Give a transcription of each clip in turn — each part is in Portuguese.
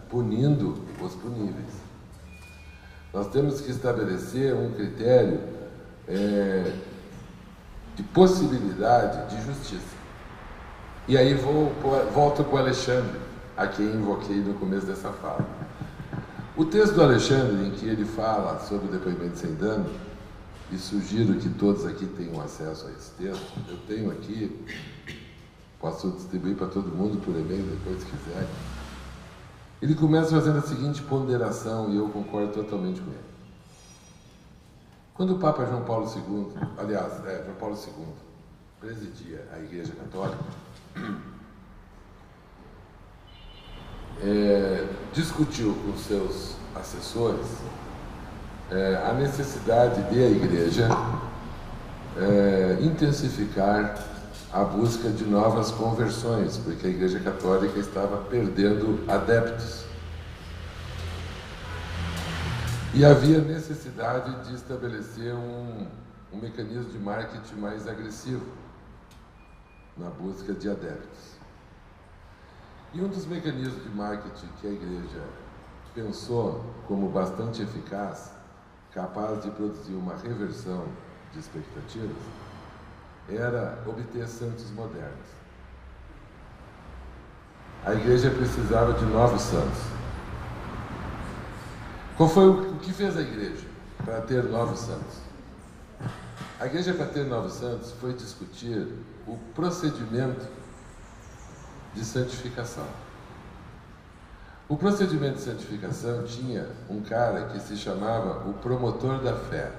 punindo os puníveis. Nós temos que estabelecer um critério de possibilidade de justiça. E aí volto para o Alexandre, a quem invoquei no começo dessa fala. O texto do Alexandre, em que ele fala sobre o depoimento sem dano, e sugiro que todos aqui tenham acesso a esse texto, eu tenho aqui, posso distribuir para todo mundo por e-mail depois, se quiser. Ele começa fazendo a seguinte ponderação, e eu concordo totalmente com ele. Quando o Papa João Paulo II, João Paulo II, presidia a Igreja Católica, discutiu com seus assessores a necessidade de a Igreja intensificar a busca de novas conversões, porque a Igreja Católica estava perdendo adeptos. E havia necessidade de estabelecer um mecanismo de marketing mais agressivo na busca de adeptos. E um dos mecanismos de marketing que a Igreja pensou como bastante eficaz, capaz de produzir uma reversão de expectativas, era obter santos modernos. A Igreja precisava de novos santos. Qual foi o que fez a Igreja para ter novos santos? A Igreja, para ter novos santos, foi discutir o procedimento de santificação. O procedimento de santificação tinha um cara que se chamava o promotor da fé,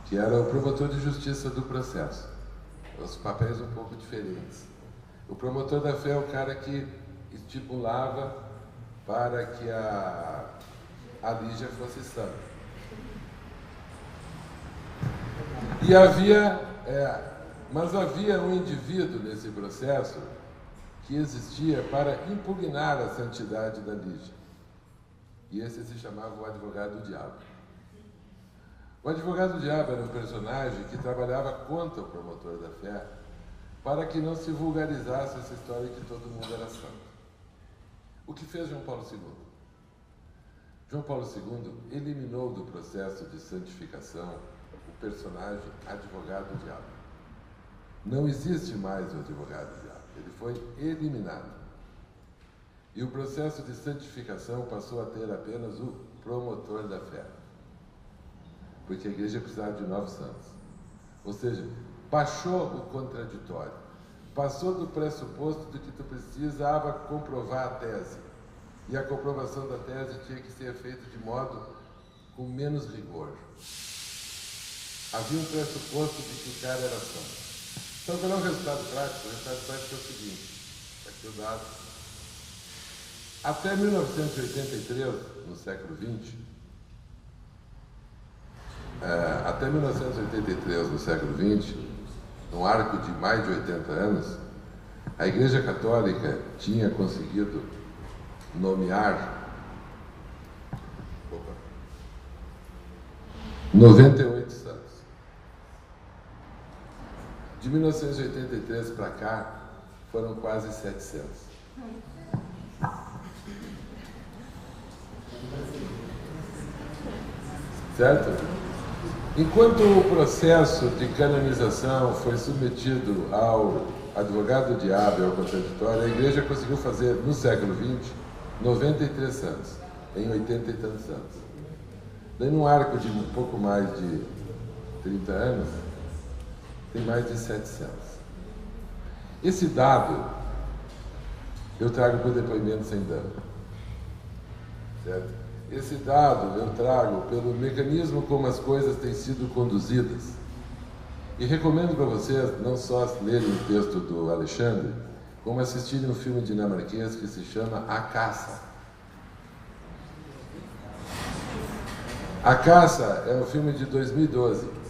que era o promotor de justiça do processo. Os papéis um pouco diferentes. O promotor da fé é o cara que estipulava para que a Lígia fosse santa. E havia um indivíduo nesse processo que existia para impugnar a santidade da Lígia. E esse se chamava o advogado do diabo. O advogado do diabo era um personagem que trabalhava contra o promotor da fé para que não se vulgarizasse essa história de que todo mundo era santo. O que fez João Paulo II? João Paulo II eliminou do processo de santificação o personagem advogado do diabo. Não existe mais o advogado do diabo. Ele foi eliminado. E o processo de santificação passou a ter apenas o promotor da fé. Porque a Igreja precisava de novos santos. Ou seja, baixou o contraditório. Passou do pressuposto de que tu precisava comprovar a tese. E a comprovação da tese tinha que ser feita de modo com menos rigor. Havia um pressuposto de que o cara era santo. Então, qual é o resultado prático? O resultado prático é o seguinte, aqui o dado. Até 1983, no século XX, num arco de mais de 80 anos, a Igreja Católica tinha conseguido nomear 98 santos. De 1983 para cá, foram quase 700. Certo? Enquanto o processo de canonização foi submetido ao advogado do diabo e ao contraditório, a Igreja conseguiu fazer, no século XX, 93 santos, em 80 e tantos anos. Daí, num arco de um pouco mais de 30 anos, tem mais de 700. Esse dado eu trago para o depoimento sem dano. Certo? Esse dado eu trago pelo mecanismo como as coisas têm sido conduzidas. E recomendo para vocês não só lerem o texto do Alexandre, como assistirem um filme dinamarquês que se chama A Caça. A Caça é um filme de 2012.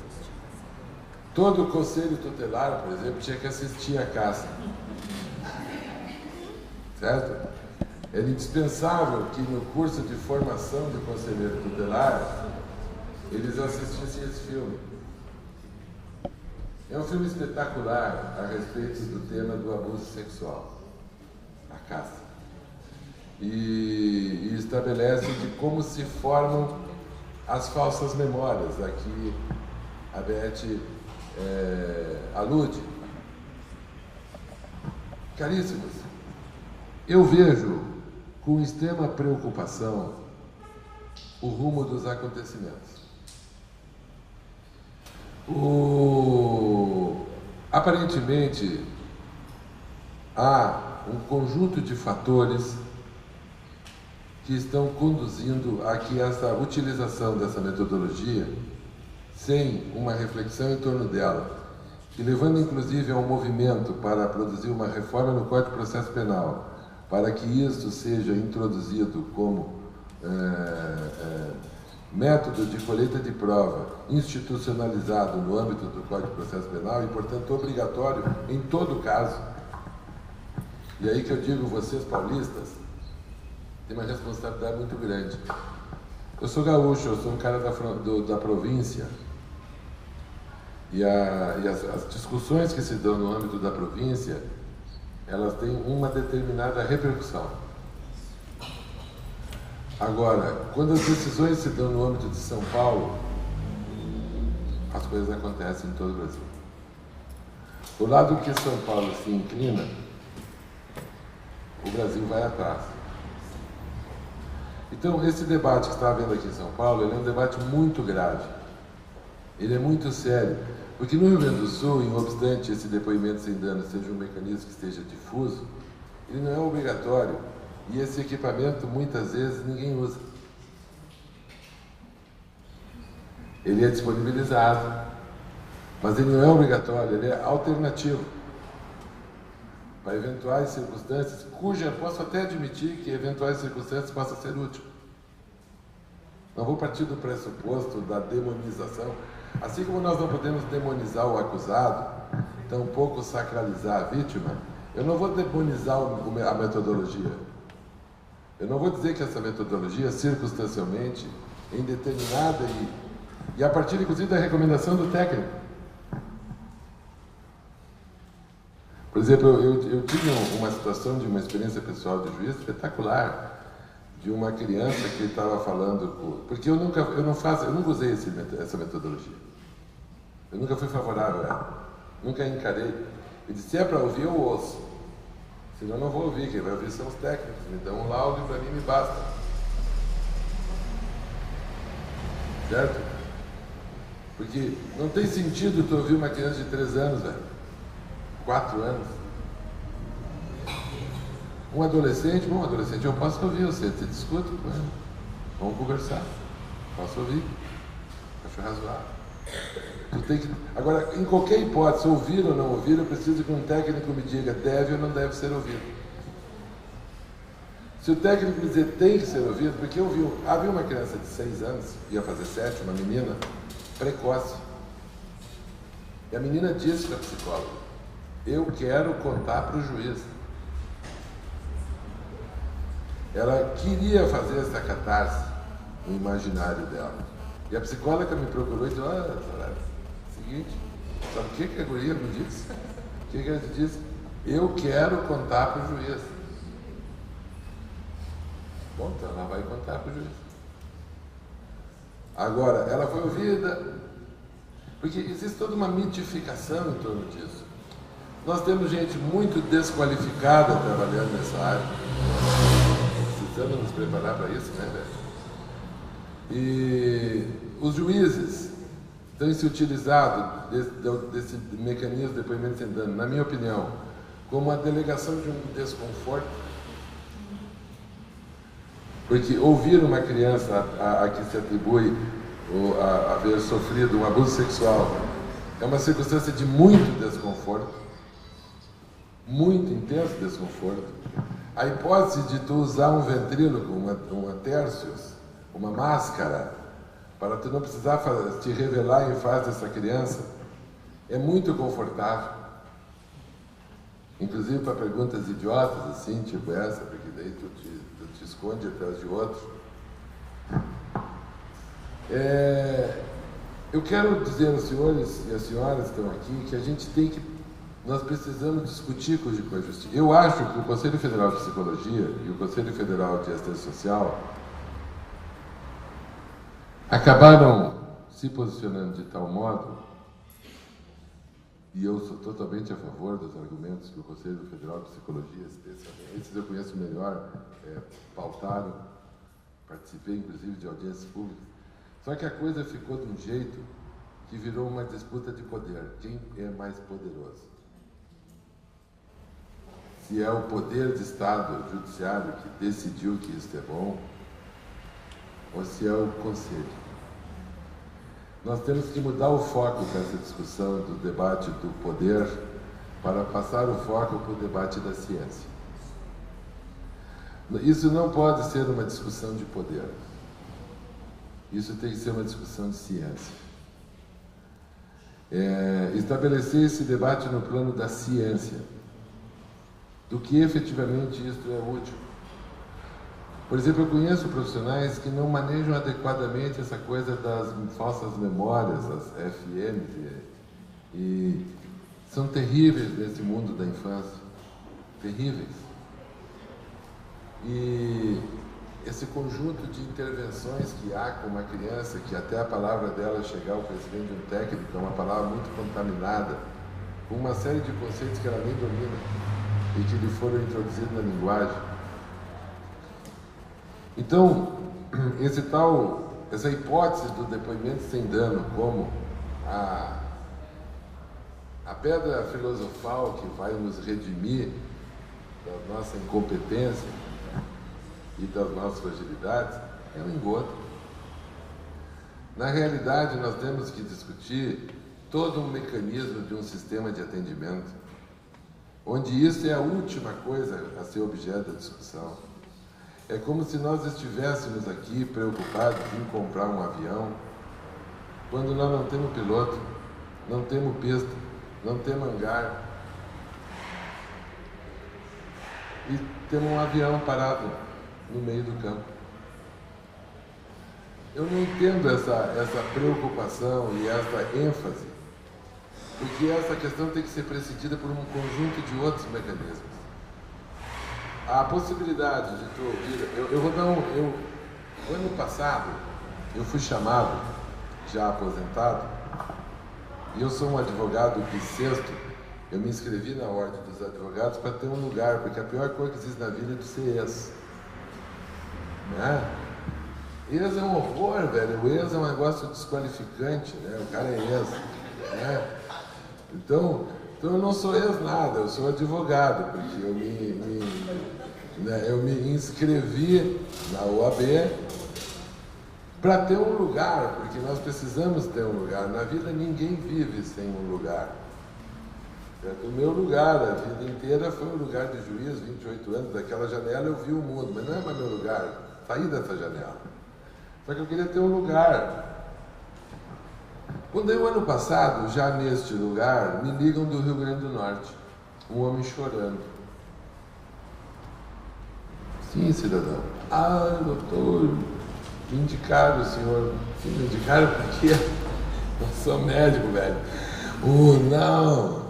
Todo o Conselho Tutelar, por exemplo, tinha que assistir A Caça. Certo? Era indispensável que no curso de formação de conselheiro tutelar eles assistissem esse filme. É um filme espetacular a respeito do tema do abuso sexual, a caça. E estabelece de como se formam as falsas memórias, a que a Beth alude. Caríssimos, eu vejo com extrema preocupação o rumo dos acontecimentos. Aparentemente, há um conjunto de fatores que estão conduzindo a que essa utilização dessa metodologia, sem uma reflexão em torno dela, e levando inclusive a um movimento para produzir uma reforma no Código de Processo Penal, para que isto seja introduzido como método de colheita de prova institucionalizado no âmbito do Código de Processo Penal e, portanto, obrigatório em todo caso. E aí que eu digo, vocês paulistas têm uma responsabilidade muito grande. Eu sou gaúcho, eu sou um cara da província, e as discussões que se dão no âmbito da província, elas têm uma determinada repercussão. Agora, quando as decisões se dão no âmbito de São Paulo, as coisas acontecem em todo o Brasil. O lado que São Paulo se inclina, o Brasil vai atrás. Então, esse debate que está havendo aqui em São Paulo, ele é um debate muito grave. Ele é muito sério. Porque no Rio Grande do Sul, não obstante esse depoimento sem dano seja um mecanismo que esteja difuso, ele não é obrigatório. E esse equipamento, muitas vezes, ninguém usa. Ele é disponibilizado, mas ele não é obrigatório, ele é alternativo para eventuais circunstâncias, posso até admitir que eventuais circunstâncias possam ser úteis. Não vou partir do pressuposto da demonização. Assim como nós não podemos demonizar o acusado, tampouco sacralizar a vítima, eu não vou demonizar a metodologia. Eu não vou dizer que essa metodologia, circunstancialmente, é indeterminada e a partir, inclusive, da recomendação do técnico. Por exemplo, eu tive uma situação de uma experiência pessoal de juiz espetacular, de uma criança que estava falando, porque eu nunca usei essa metodologia. Eu nunca fui favorável a ela, nunca encarei. Eu disse, se é para ouvir, eu ouço. Senão eu não vou ouvir, quem vai ouvir são os técnicos. Me dão um laudo e para mim me basta. Certo? Porque não tem sentido tu ouvir uma criança de 3 anos, velho. 4 anos. Um adolescente eu posso ouvir, você discute com ele. Vamos conversar. Posso ouvir. Acho razoável. Agora, em qualquer hipótese, ouvir ou não ouvir, eu preciso que um técnico me diga deve ou não deve ser ouvido. Se o técnico me dizer tem que ser ouvido, porque havia uma criança de 6 anos, ia fazer 7, uma menina precoce. E a menina disse para a psicóloga, eu quero contar para o juiz. Ela queria fazer essa catarse no imaginário dela. E a psicóloga me procurou e disse, seguinte, sabe o que a guria me disse? O que ela disse? Eu quero contar para o juiz. Bom, então ela vai contar para o juiz. Agora, ela foi ouvida, porque existe toda uma mitificação em torno disso. Nós temos gente muito desqualificada trabalhando nessa área. Precisamos nos preparar para isso, né, velho? E os juízes têm se utilizado desse mecanismo de depoimento sem dano, na minha opinião, como a delegação de um desconforto. Porque ouvir uma criança a que se atribui a haver sofrido um abuso sexual é uma circunstância de muito desconforto, muito intenso desconforto. A hipótese de tu usar um ventríloco, uma tercios, uma máscara, para tu não precisar te revelar em face dessa criança, é muito confortável. Inclusive para perguntas idiotas, assim, tipo essa, porque daí tu te esconde atrás de outro. Eu quero dizer aos senhores e às senhoras que estão aqui que nós precisamos discutir com a justiça. Eu acho que o Conselho Federal de Psicologia e o Conselho Federal de Assistência Social acabaram se posicionando de tal modo, e eu sou totalmente a favor dos argumentos que o Conselho Federal de Psicologia, esses eu conheço melhor, pautaram, participei inclusive de audiências públicas, só que a coisa ficou de um jeito que virou uma disputa de poder. Quem é mais poderoso? Se é o poder de Estado judiciário que decidiu que isso é bom, ou se é o Conselho. Nós temos que mudar o foco dessa discussão do debate do poder para passar o foco para o debate da ciência. Isso não pode ser uma discussão de poder. Isso tem que ser uma discussão de ciência. Estabelecer esse debate no plano da ciência, do que efetivamente isso é útil. Por exemplo, eu conheço profissionais que não manejam adequadamente essa coisa das falsas memórias, as FMs, e são terríveis nesse mundo da infância. Terríveis. E esse conjunto de intervenções que há com uma criança, que até a palavra dela chegar ao conhecimento de um técnico é uma palavra muito contaminada, com uma série de conceitos que ela nem domina e que lhe foram introduzidos na linguagem. Então, essa hipótese do depoimento sem dano como a pedra filosofal que vai nos redimir da nossa incompetência e das nossas fragilidades, é um engodo. Na realidade, nós temos que discutir todo um mecanismo de um sistema de atendimento, onde isso é a última coisa a ser objeto da discussão. É como se nós estivéssemos aqui preocupados em comprar um avião, quando nós não temos piloto, não temos pista, não temos hangar, e temos um avião parado no meio do campo. Eu não entendo essa preocupação e essa ênfase, porque essa questão tem que ser precedida por um conjunto de outros mecanismos. A possibilidade de tu ouvir... O ano passado, eu fui chamado, já aposentado, e eu sou um advogado bissexto. Eu me inscrevi na Ordem dos Advogados para ter um lugar, porque a pior coisa que existe na vida é tu ser ex. Né? Ex é um horror, velho. O ex é um negócio desqualificante, né? O cara é ex. Né? Então eu não sou ex nada, eu sou advogado, porque eu me inscrevi na OAB para ter um lugar, porque nós precisamos ter um lugar. Na vida ninguém vive sem um lugar. Certo? O meu lugar, a vida inteira, foi um lugar de juiz, 28 anos, daquela janela eu vi o mundo, mas não é mais meu lugar, saí dessa janela. Só que eu queria ter um lugar. Quando eu, ano passado, já neste lugar, me ligam do Rio Grande do Norte, um homem chorando. Sim, cidadão. Ah, doutor, me indicaram o senhor. Sim, me indicaram porque eu sou médico, velho. Não.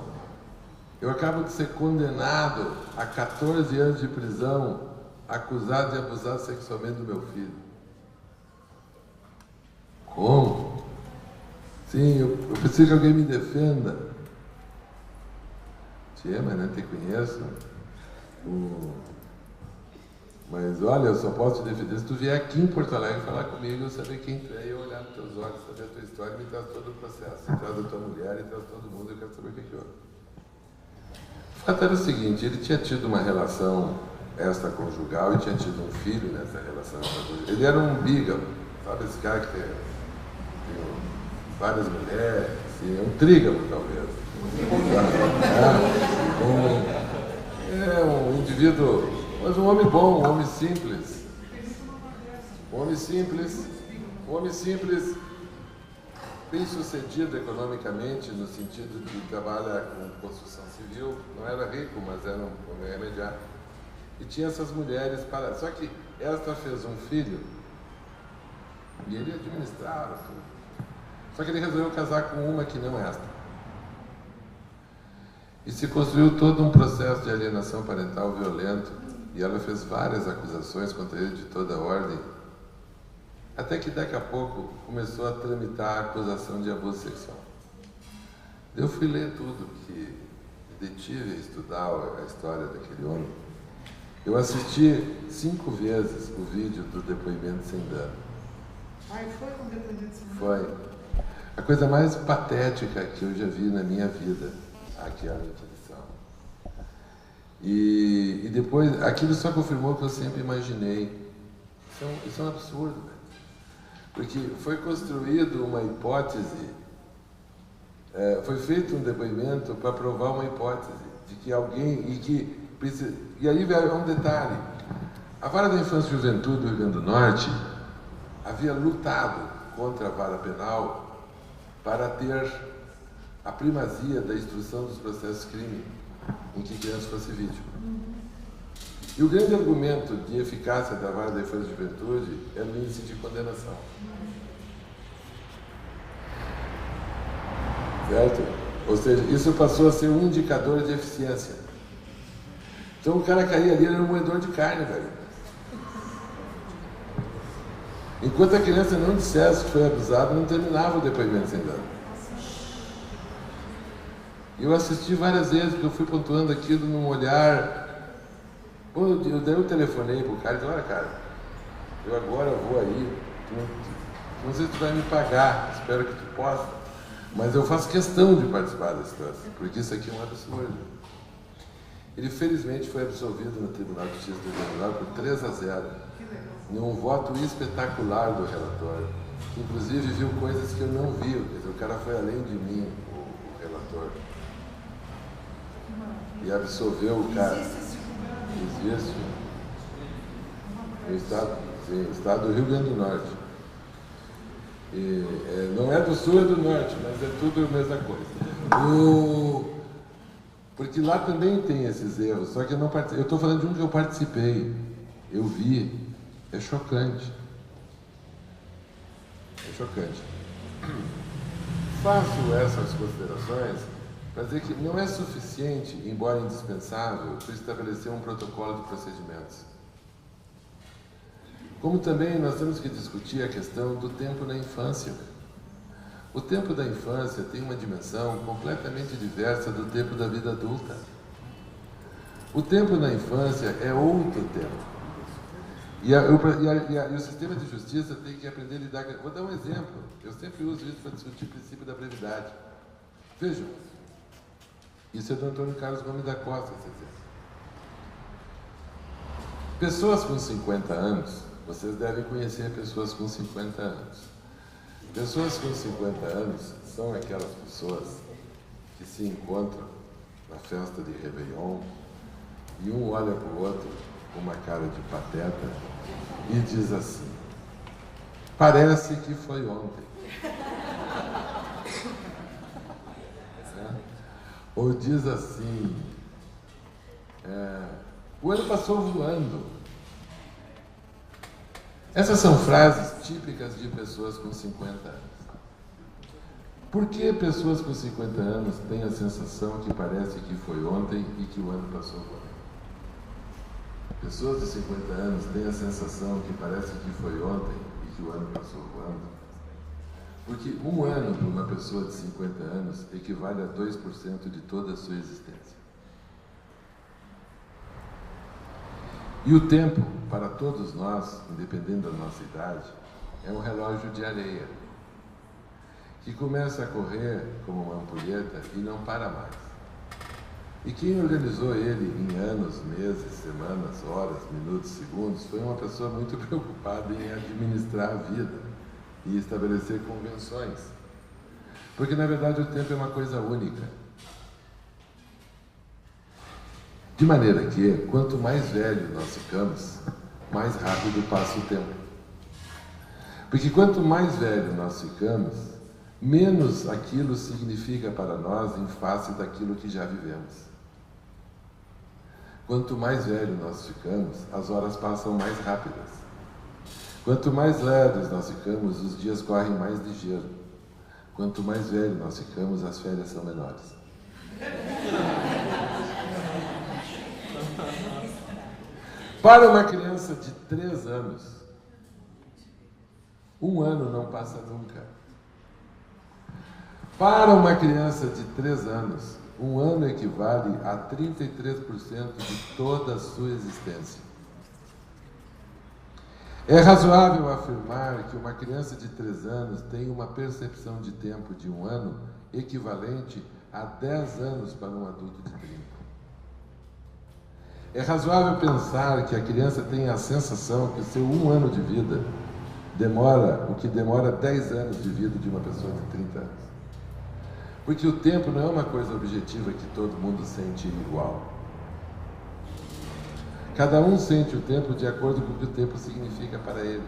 Eu acabo de ser condenado a 14 anos de prisão, acusado de abusar sexualmente do meu filho. Como? Sim, eu preciso que alguém me defenda. Tia, mas não te conheço. Mas olha, eu só posso te defender se tu vier aqui em Porto Alegre falar comigo, eu saber quem tu é, eu olhar nos teus olhos, saber a tua história, me traz todo o processo. Me traz a tua mulher e traz todo mundo, eu quero saber o que houve. O fato era o seguinte, ele tinha tido uma relação extraconjugal e tinha tido um filho nessa relação extraconjugal. Ele era um bígamo, sabe esse cara que tem várias mulheres, assim, um trígamo talvez. Um indivíduo, mas um homem bom, um homem simples. Um homem simples, bem sucedido economicamente, no sentido de trabalhar com construção civil. Não era rico, mas era um homem imediato. E tinha essas mulheres paradas. Só que esta fez um filho e ele administrava tudo. Só que ele resolveu casar com uma que não é esta. E se construiu todo um processo de alienação parental violento. E ela fez várias acusações contra ele de toda a ordem. Até que daqui a pouco começou a tramitar a acusação de abuso sexual. Eu fui ler tudo, que me detive a estudar a história daquele homem. Eu assisti 5 vezes o vídeo do depoimento sem dano. Ai, foi um depoimento sem dano? Foi. A coisa mais patética que eu já vi na minha vida, aquela edição. E depois, aquilo só confirmou o que eu sempre imaginei. Isso é um absurdo, né? Porque foi construído uma hipótese, foi feito um depoimento para provar uma hipótese de que alguém, e aí é um detalhe, a Vara da Infância e Juventude do Rio Grande do Norte havia lutado contra a vara penal para ter a primazia da instrução dos processos crime em que criança fosse vítima. E o grande argumento de eficácia da Vara da Infância e Juventude é o índice de condenação. Certo? Ou seja, isso passou a ser um indicador de eficiência. Então o cara caía ali, era um moedor de carne, velho. Enquanto a criança não dissesse que foi abusada, não terminava o depoimento sem dano. Eu assisti várias vezes, porque eu fui pontuando aquilo num olhar. Daí eu telefonei pro cara e disse, olha cara, eu agora vou aí, não sei se tu vai me pagar, espero que tu possa, mas eu faço questão de participar da situação, porque isso aqui é um absurdo. Ele felizmente foi absolvido no Tribunal de Justiça do Rio Grande do Norte por 3-0, num voto espetacular do relator, que inclusive viu coisas que eu não vi, quer dizer, o cara foi além de mim, o relator, e absolveu o cara. Existe. No estado do Rio Grande do Norte. Não é do sul, é do norte, mas é tudo a mesma coisa. Porque lá também tem esses erros, só que eu não participei. Eu estou falando de um que eu participei. Eu vi. É chocante. É chocante. Faço essas considerações para dizer que não é suficiente, embora indispensável, para estabelecer um protocolo de procedimentos. Como também nós temos que discutir a questão do tempo na infância. O tempo da infância tem uma dimensão completamente diversa do tempo da vida adulta. O tempo na infância é outro tempo. E o sistema de justiça tem que aprender a lidar com... Vou dar um exemplo. Eu sempre uso isso para discutir o princípio da brevidade. Vejam. Isso é do Antônio Carlos Gomes da Costa, pessoas com 50 anos, vocês devem conhecer pessoas com 50 anos. Pessoas com 50 anos são aquelas pessoas que se encontram na festa de Réveillon e um olha para o outro com uma cara de pateta e diz assim, parece que foi ontem. Ou diz assim, o ano passou voando. Essas são frases típicas de pessoas com 50 anos. Por que pessoas com 50 anos têm a sensação que parece que foi ontem e que o ano passou voando? Pessoas de 50 anos têm a sensação que parece que foi ontem e que o ano passou voando? Porque um ano para uma pessoa de 50 anos equivale a 2% de toda a sua existência. E o tempo, para todos nós, independente da nossa idade, é um relógio de areia, que começa a correr como uma ampulheta e não para mais. E quem organizou ele em anos, meses, semanas, horas, minutos, segundos, foi uma pessoa muito preocupada em administrar a vida e estabelecer convenções. Porque, na verdade, o tempo é uma coisa única. De maneira que, quanto mais velho nós ficamos, mais rápido passa o tempo. Porque quanto mais velho nós ficamos, menos aquilo significa para nós em face daquilo que já vivemos. Quanto mais velho nós ficamos, as horas passam mais rápidas. Quanto mais leves nós ficamos, os dias correm mais ligeiro. Quanto mais velho nós ficamos, as férias são menores. Para uma criança de 3 anos, Um ano não passa nunca. Para uma criança de 3 anos, um ano equivale a 33% de toda a sua existência. É razoável afirmar que uma criança de 3 anos tem uma percepção de tempo de um ano equivalente a 10 anos para um adulto de 30. É razoável pensar que a criança tem a sensação que o seu 1 ano de vida demora o que demora 10 anos de vida de uma pessoa de 30 anos. Porque o tempo não é uma coisa objetiva que todo mundo sente igual. Cada um sente o tempo de acordo com o que o tempo significa para ele.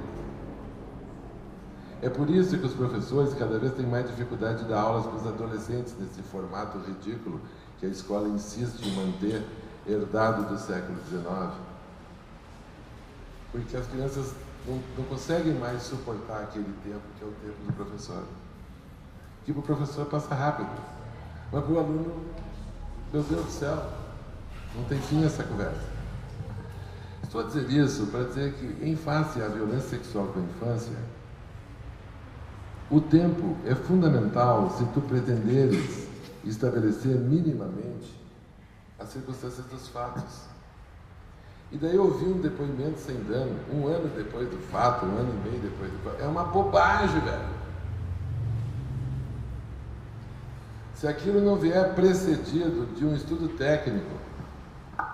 É por isso que os professores cada vez têm mais dificuldade de dar aulas para os adolescentes nesse formato ridículo que a escola insiste em manter, herdado do século XIX. Porque as crianças não conseguem mais suportar aquele tempo que é o tempo do professor. Que para o professor passa rápido, mas para o aluno, meu Deus do céu, não tem fim essa conversa. Estou a dizer isso para dizer que, em face à violência sexual com a infância, o tempo é fundamental se tu pretenderes estabelecer minimamente as circunstâncias dos fatos. E daí eu ouvi um depoimento sem dano, 1 ano depois do fato, 1 ano e meio depois do fato. É uma bobagem, velho. Se aquilo não vier precedido de um estudo técnico,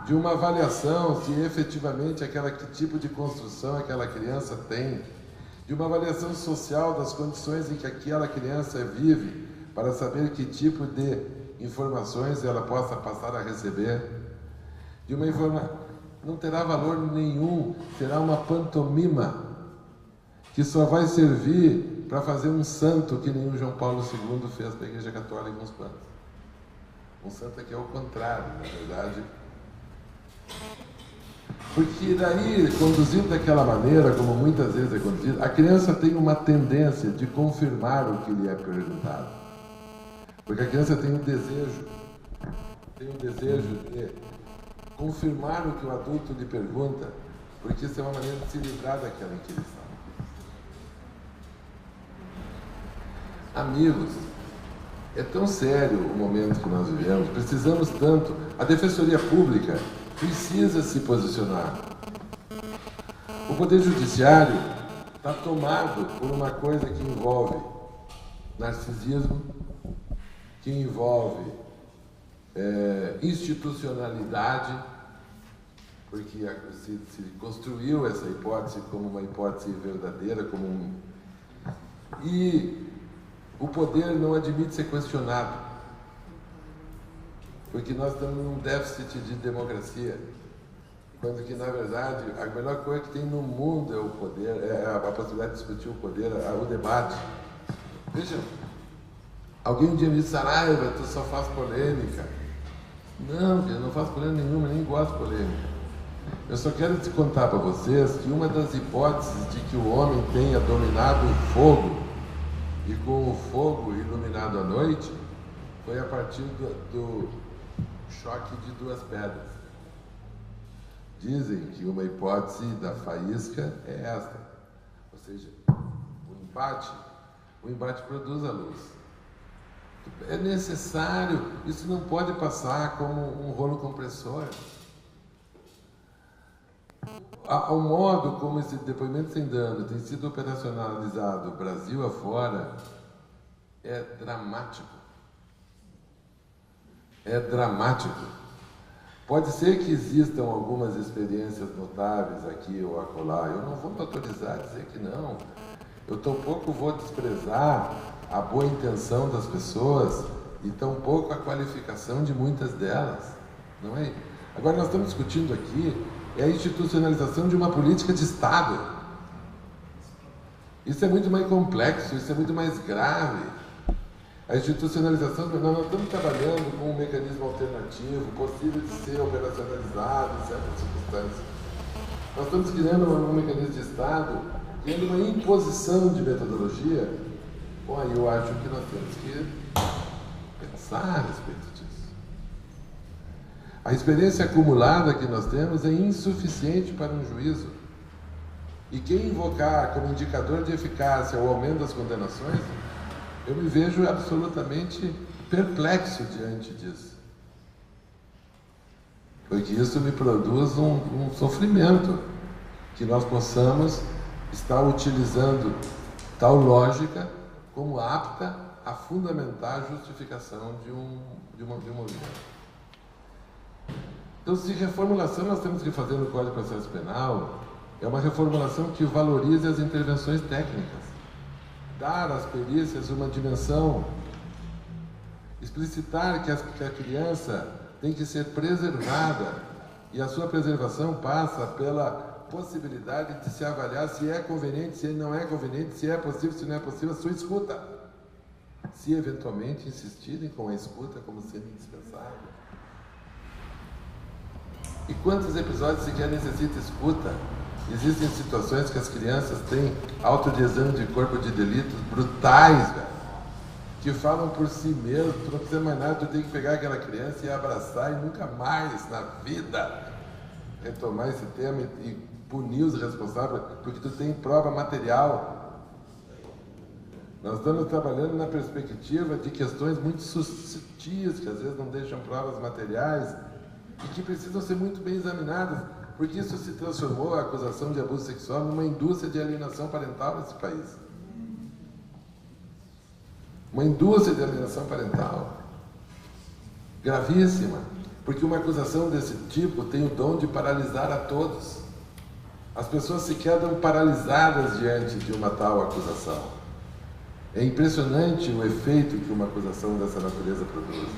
de uma avaliação se efetivamente que tipo de construção aquela criança tem, de uma avaliação social das condições em que aquela criança vive, para saber que tipo de informações ela possa passar a receber, de uma informação, não terá valor nenhum, será uma pantomima que só vai servir para fazer um santo que nem o João Paulo II fez para a Igreja Católica uns quantos. Um santo que é o contrário, na verdade. Porque daí, conduzido daquela maneira, como muitas vezes é conduzido, a criança tem uma tendência de confirmar o que lhe é perguntado. Porque a criança tem um desejo de confirmar o que o adulto lhe pergunta, porque isso é uma maneira de se livrar daquela inquirição. Amigos, é tão sério o momento que nós vivemos, precisamos tanto. A Defensoria Pública precisa se posicionar. O Poder Judiciário está tomado por uma coisa que envolve narcisismo, que envolve institucionalidade, porque se construiu essa hipótese como uma hipótese verdadeira, e o poder não admite ser questionado, porque nós estamos num déficit de democracia, quando que, na verdade, a melhor coisa que tem no mundo é o poder, é a possibilidade de discutir o poder, o debate. Veja, alguém um dia me disse: Saraiva, tu só faz polêmica. Não, eu não faço polêmica nenhuma, nem gosto de polêmica. Eu só quero te contar para vocês que uma das hipóteses de que o homem tenha dominado o fogo, e com o fogo iluminado à noite, foi a partir do choque de 2 pedras. Dizem que uma hipótese da faísca é esta, ou seja, o embate produz a luz. É necessário, isso não pode passar como um rolo compressor. Ao modo como esse depoimento sem dano tem sido operacionalizado Brasil afora, é dramático. É dramático. Pode ser que existam algumas experiências notáveis aqui ou acolá. Eu não vou me autorizar a dizer que não. Eu tampouco vou desprezar a boa intenção das pessoas e tampouco a qualificação de muitas delas. Não é? Agora, nós estamos discutindo aqui a institucionalização de uma política de Estado. Isso é muito mais complexo, isso é muito mais grave. A institucionalização, nós estamos trabalhando com um mecanismo alternativo, possível de ser operacionalizado em certas circunstâncias. Nós estamos criando um mecanismo de Estado, criando uma imposição de metodologia. Bom, aí eu acho que nós temos que pensar a respeito disso. A experiência acumulada que nós temos é insuficiente para um juízo. E quem invocar como indicador de eficácia o aumento das condenações, eu me vejo absolutamente perplexo diante disso. Porque isso me produz um sofrimento, que nós possamos estar utilizando tal lógica como apta a fundamentar a justificação de um movimento. Então, se reformulação nós temos que fazer no Código de Processo Penal, é uma reformulação que valorize as intervenções técnicas, dar às perícias uma dimensão, explicitar que a criança tem que ser preservada, e a sua preservação passa pela possibilidade de se avaliar se é conveniente, se não é conveniente, se é possível, se não é possível, a sua escuta. Se eventualmente insistirem com a escuta como sendo indispensável. E quantos episódios sequer necessita escuta? Existem situações que as crianças têm auto de exame de corpo de delitos brutais, velho, que falam por si mesmo. Tu não precisa mais nada, tu tem que pegar aquela criança e abraçar e nunca mais na vida retomar esse tema e punir os responsáveis, porque tu tem prova material. Nós estamos trabalhando na perspectiva de questões muito sutis, que às vezes não deixam provas materiais e que precisam ser muito bem examinadas, porque isso se transformou, a acusação de abuso sexual, numa indústria de alienação parental nesse país. Uma indústria de alienação parental gravíssima, porque uma acusação desse tipo tem o dom de paralisar a todos. As pessoas se quedam paralisadas diante de uma tal acusação. É impressionante o efeito que uma acusação dessa natureza produz.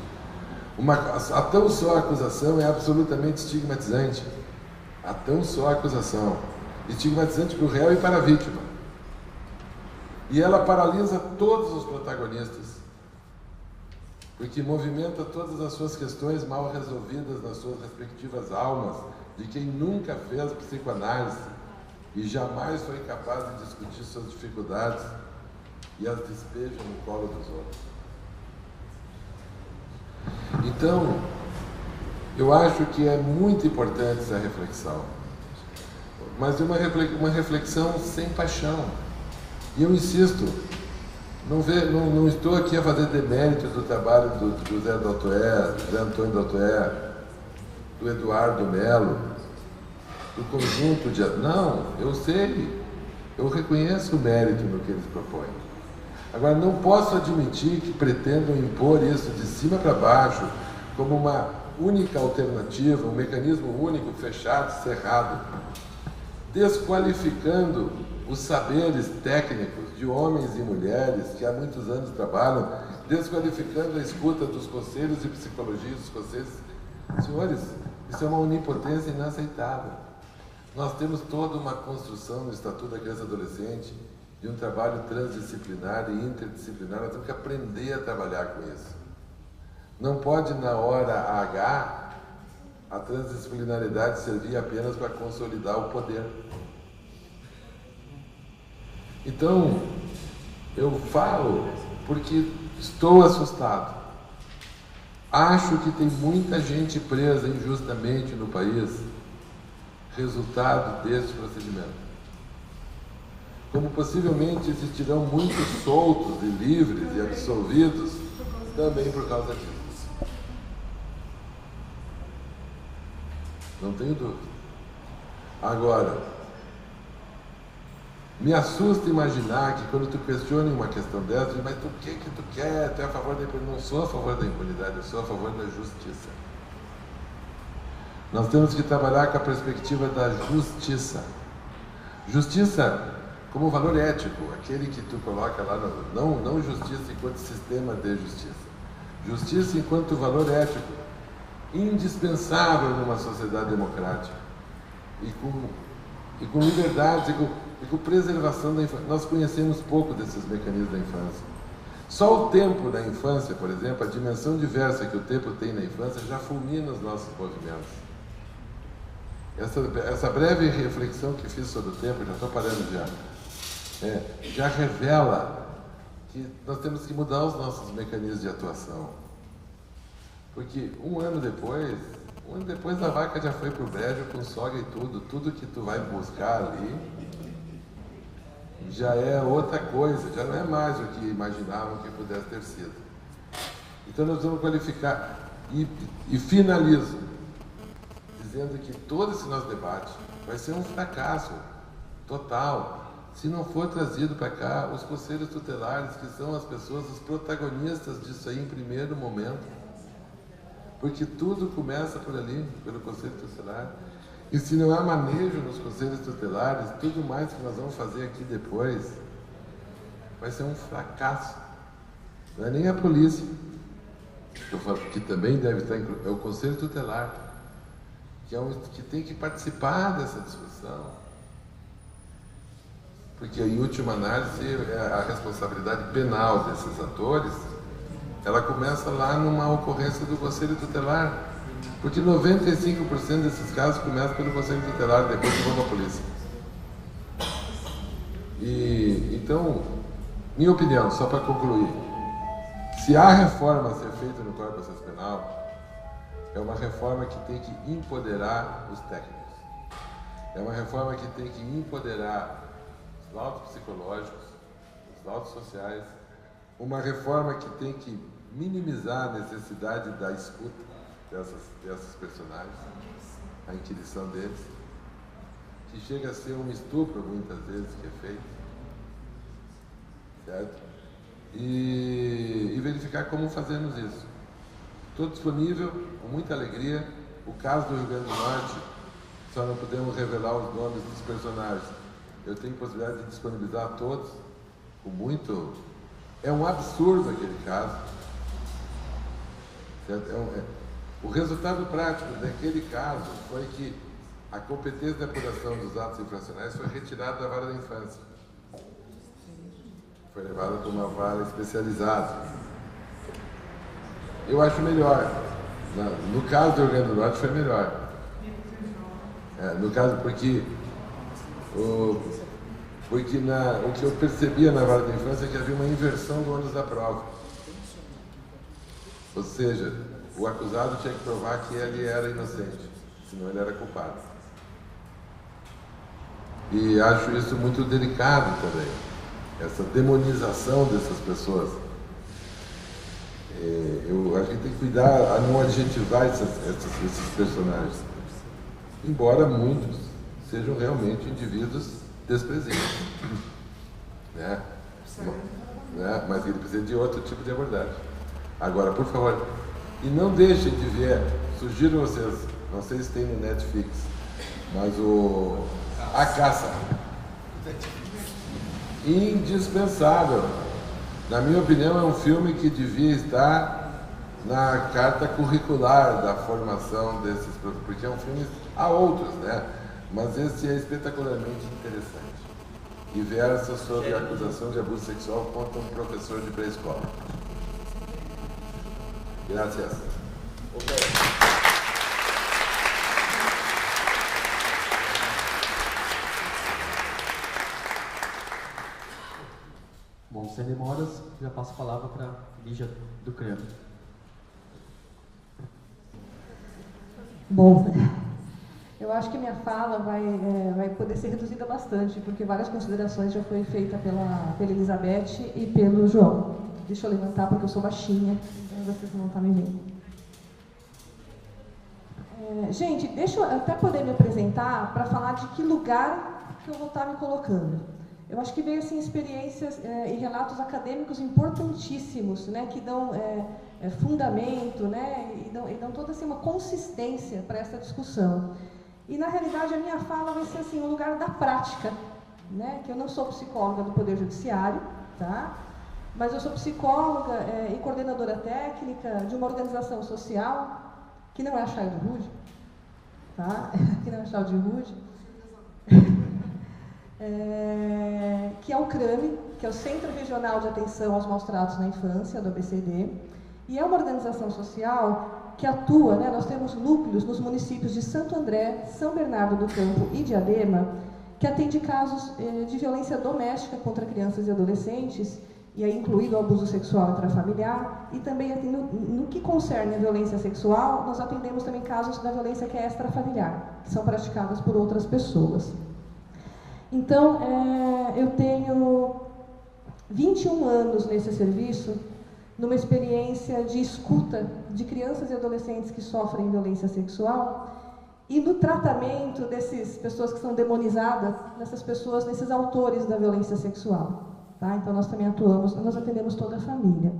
A tão só acusação é absolutamente estigmatizante. A tão só acusação. Estigmatizante para o réu e para a vítima. E ela paralisa todos os protagonistas. Porque movimenta todas as suas questões mal resolvidas nas suas respectivas almas, de quem nunca fez psicoanálise e jamais foi capaz de discutir suas dificuldades e as despeja no colo dos outros. Então, eu acho que é muito importante essa reflexão, mas uma reflexão sem paixão. E eu insisto, não estou aqui a fazer deméritos do trabalho do José Daltoé, do José Antônio Daltoé, do Eduardo Melo, do conjunto de... Não, eu sei, eu reconheço o mérito no que eles propõem. Agora, não posso admitir que pretendam impor isso de cima para baixo como uma única alternativa, um mecanismo único, fechado, cerrado, desqualificando os saberes técnicos de homens e mulheres que há muitos anos trabalham, desqualificando a escuta dos conselhos de psicologia dos conselhos. Senhores, isso é uma onipotência inaceitável. Nós temos toda uma construção no Estatuto da Criança e Adolescente de um trabalho transdisciplinar e interdisciplinar. Nós temos que aprender a trabalhar com isso. Não pode, na hora H, a transdisciplinaridade servir apenas para consolidar o poder. Então, eu falo porque estou assustado. Acho que tem muita gente presa injustamente no país, resultado desse procedimento. Como possivelmente existirão muitos soltos e livres e absolvidos também por causa disso. Não tenho dúvida. Agora, me assusta imaginar que quando tu questiona uma questão dessa, tu diz, mas tu o que tu quer? Tu é a favor da impunidade? Não sou a favor da impunidade, eu sou a favor da justiça. Nós temos que trabalhar com a perspectiva da justiça. Justiça como valor ético, aquele que tu coloca lá, não justiça enquanto sistema de justiça. Justiça enquanto valor ético, indispensável numa sociedade democrática. E com liberdade, e com preservação da infância. Nós conhecemos pouco desses mecanismos da infância. Só o tempo da infância, por exemplo, a dimensão diversa que o tempo tem na infância, já fulmina os nossos movimentos. Essa breve reflexão que fiz sobre o tempo, já estou parando já revela que nós temos que mudar os nossos mecanismos de atuação. Porque um ano depois a vaca já foi para o brejo com sogra e tudo que tu vai buscar ali já é outra coisa, já não é mais o que imaginavam que pudesse ter sido. Então nós vamos qualificar e finalizo dizendo que todo esse nosso debate vai ser um fracasso total se não for trazido para cá os conselhos tutelares, que são as pessoas, os protagonistas disso aí em primeiro momento, porque tudo começa por ali, pelo conselho tutelar. E se não há manejo nos conselhos tutelares, tudo mais que nós vamos fazer aqui depois vai ser um fracasso. Não é nem a polícia, que também deve estar incluído, é o conselho tutelar, que tem que participar dessa discussão. Porque, em última análise, a responsabilidade penal desses atores, ela começa lá numa ocorrência do conselho tutelar. Porque 95% desses casos começam pelo conselho tutelar, depois que vão para a polícia. E, então, minha opinião, só para concluir, se há reforma a ser feita no Código de Processo Penal, é uma reforma que tem que empoderar os técnicos. É uma reforma que tem que empoderar os laudos psicológicos, os laudos sociais. Uma reforma que tem que minimizar a necessidade da escuta dessas personagens, a inquirição deles, que chega a ser um estupro, muitas vezes, que é feito. Certo? E verificar como fazemos isso. Estou disponível, com muita alegria. O caso do Rio Grande do Norte, só não podemos revelar os nomes dos personagens. Eu tenho possibilidade de disponibilizar a todos, com muito... É um absurdo aquele caso. Certo? O resultado prático daquele caso foi que a competência de apuração dos atos infracionais foi retirada da vara da infância. Foi levada para uma vara especializada. Eu acho melhor. No caso do Rio Grande do Norte foi melhor. No caso, porque o que eu percebia na vara da infância é que havia uma inversão do ônus da prova. Ou seja, o acusado tinha que provar que ele era inocente, senão ele era culpado. E acho isso muito delicado também, essa demonização dessas pessoas. A gente tem que cuidar a não adjetivar esses personagens, embora muitos sejam realmente indivíduos desprezíveis, né? Mas ele precisa de outro tipo de abordagem. Agora, por favor, e não deixem de ver, sugiro vocês, não sei se tem no Netflix, mas A Caça. Indispensável. Na minha opinião, é um filme que devia estar na carta curricular da formação desses professores, porque é um filme, há outros, né? Mas esse é espetacularmente interessante. E versa sobre a acusação de abuso sexual contra um professor de pré-escola. Gracias. Bom, sem demoras, já passo a palavra para Lígia do CREAM. Bom, eu acho que minha fala vai poder ser reduzida bastante, porque várias considerações já foram feitas pela Elizabeth e pelo João. Deixa eu levantar porque eu sou baixinha, então vocês não estão me vendo. Gente, deixa eu até poder me apresentar para falar de que lugar que eu vou estar me colocando. Eu acho que veio assim, experiências e relatos acadêmicos importantíssimos, né, que dão fundamento, né, e dão toda assim, uma consistência para essa discussão. E, na realidade, a minha fala vai ser assim, um lugar da prática, né, que eu não sou psicóloga do Poder Judiciário, tá? Mas eu sou psicóloga e coordenadora técnica de uma organização social que não é a Childhood, tá? Que não é a Childhood, que é o CRAME, que é o Centro Regional de Atenção aos Maus Tratos na Infância, do ABCD, e é uma organização social que atua, né, nós temos núcleos nos municípios de Santo André, São Bernardo do Campo e Diadema, que atende casos de violência doméstica contra crianças e adolescentes, e aí incluído o abuso sexual intrafamiliar, e também no que concerne a violência sexual, nós atendemos também casos da violência que é extrafamiliar, que são praticadas por outras pessoas. Então, eu tenho 21 anos nesse serviço, numa experiência de escuta de crianças e adolescentes que sofrem violência sexual e no tratamento dessas pessoas que são demonizadas, dessas pessoas, desses autores da violência sexual. Tá? Então, nós também atuamos, nós atendemos toda a família.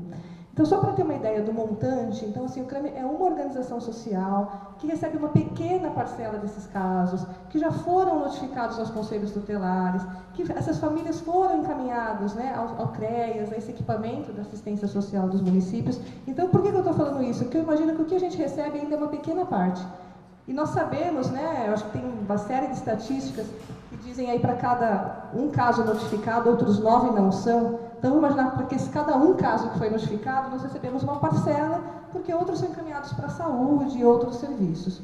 Então, só para ter uma ideia do montante, então, assim, o CRAME é uma organização social que recebe uma pequena parcela desses casos, que já foram notificados aos conselhos tutelares, que essas famílias foram encaminhadas, né, ao CREAS, a esse equipamento da assistência social dos municípios. Então, por que eu estou falando isso? Porque eu imagino que o que a gente recebe ainda é uma pequena parte. E nós sabemos, né, eu acho que tem uma série de estatísticas que dizem aí para cada um caso notificado, outros 9 não são. Então, vamos imaginar que porque cada um caso que foi notificado, nós recebemos uma parcela, porque outros são encaminhados para a saúde e outros serviços.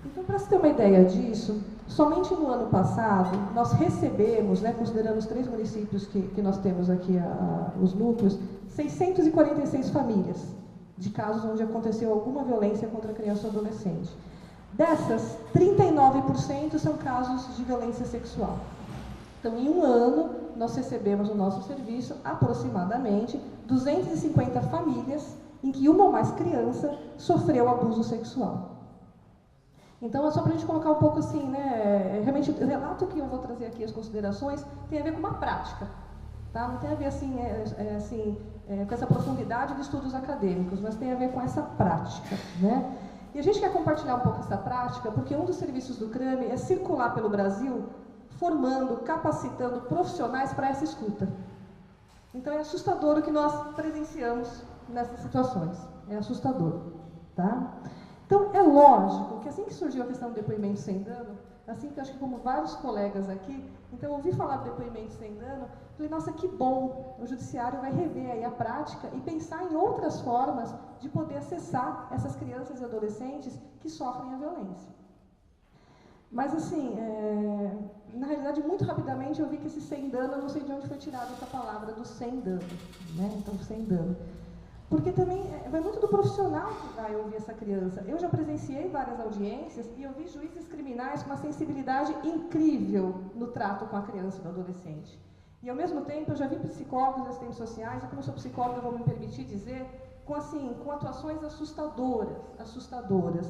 Então, para se ter uma ideia disso, somente no ano passado, nós recebemos, né, considerando os 3 municípios que nós temos aqui, os núcleos, 646 famílias de casos onde aconteceu alguma violência contra a criança ou adolescente. Dessas, 39% são casos de violência sexual. Então, em um ano, nós recebemos no nosso serviço aproximadamente 250 famílias em que uma ou mais criança sofreu abuso sexual. Então, é só para a gente colocar um pouco assim, né? Realmente, o relato que eu vou trazer aqui, as considerações, tem a ver com uma prática. Tá? Não tem a ver assim, com essa profundidade de estudos acadêmicos, mas tem a ver com essa prática, né? E a gente quer compartilhar um pouco essa prática, porque um dos serviços do CRAME é circular pelo Brasil, formando, capacitando profissionais para essa escuta. Então, é assustador o que nós presenciamos nessas situações. É assustador. Tá? Então, é lógico que assim que surgiu a questão do depoimento sem dano, assim que eu acho que como vários colegas aqui, então eu ouvi falar do depoimento sem dano, falei, nossa, que bom, o judiciário vai rever aí a prática e pensar em outras formas de poder acessar essas crianças e adolescentes que sofrem a violência. Mas assim, na realidade, muito rapidamente eu vi que esse sem dano, eu não sei de onde foi tirada essa palavra do sem dano, né? Então, sem dano. Porque também vai muito do profissional que vai ouvir essa criança. Eu já presenciei várias audiências e eu vi juízes criminais com uma sensibilidade incrível no trato com a criança e do adolescente. E, ao mesmo tempo, eu já vi psicólogos e assistentes sociais, e como eu sou psicóloga, eu vou me permitir dizer, com atuações assustadoras.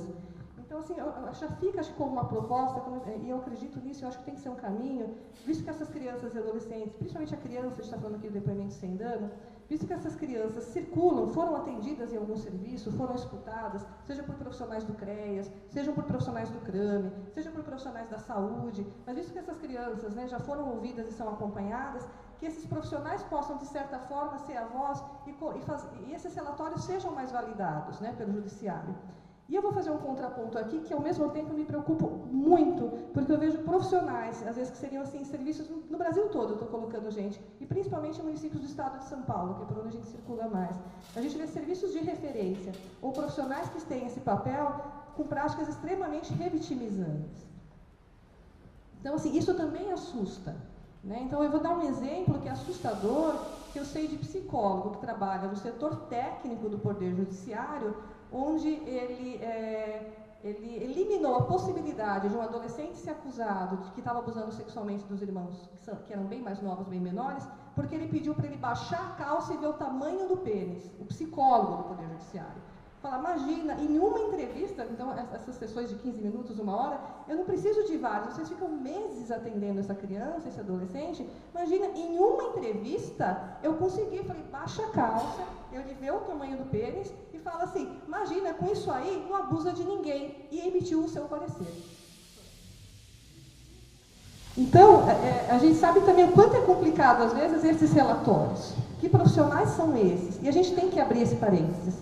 Então, assim, já fica, acho que como uma proposta, e eu acredito nisso, eu acho que tem que ser um caminho, visto que essas crianças e adolescentes, principalmente a criança, a gente está falando aqui do depoimento sem dano, visto que essas crianças circulam, foram atendidas em algum serviço, foram escutadas, seja por profissionais do CREAS, seja por profissionais do CRAME, seja por profissionais da saúde, mas visto que essas crianças, né, já foram ouvidas e são acompanhadas, que esses profissionais possam, de certa forma, ser a voz e esses relatórios sejam mais validados, né, pelo judiciário. E eu vou fazer um contraponto aqui, que ao mesmo tempo me preocupo muito, porque eu vejo profissionais, às vezes que seriam assim, serviços no Brasil todo, eu estou colocando gente, e principalmente em municípios do estado de São Paulo, que é por onde a gente circula mais. A gente vê serviços de referência, ou profissionais que têm esse papel com práticas extremamente revitimizantes. Então, assim, isso também assusta. Né? Então, eu vou dar um exemplo que é assustador, que eu sei de psicólogo que trabalha no setor técnico do Poder Judiciário, onde ele eliminou a possibilidade de um adolescente ser acusado de que estava abusando sexualmente dos irmãos, que eram bem mais novos, bem menores, porque ele pediu para ele baixar a calça e ver o tamanho do pênis, o psicólogo do Poder Judiciário. Fala, imagina, em uma entrevista, então essas sessões de 15 minutos, 1 hora, eu não preciso de vários, vocês ficam meses atendendo essa criança, esse adolescente, imagina, em uma entrevista, eu consegui, falei, baixa a calça, ele vê o tamanho do pênis e fala assim, imagina, com isso aí, não abusa de ninguém, e emitiu o seu parecer. Então, a gente sabe também o quanto é complicado, às vezes, esses relatórios. Que profissionais são esses? E a gente tem que abrir esse parênteses.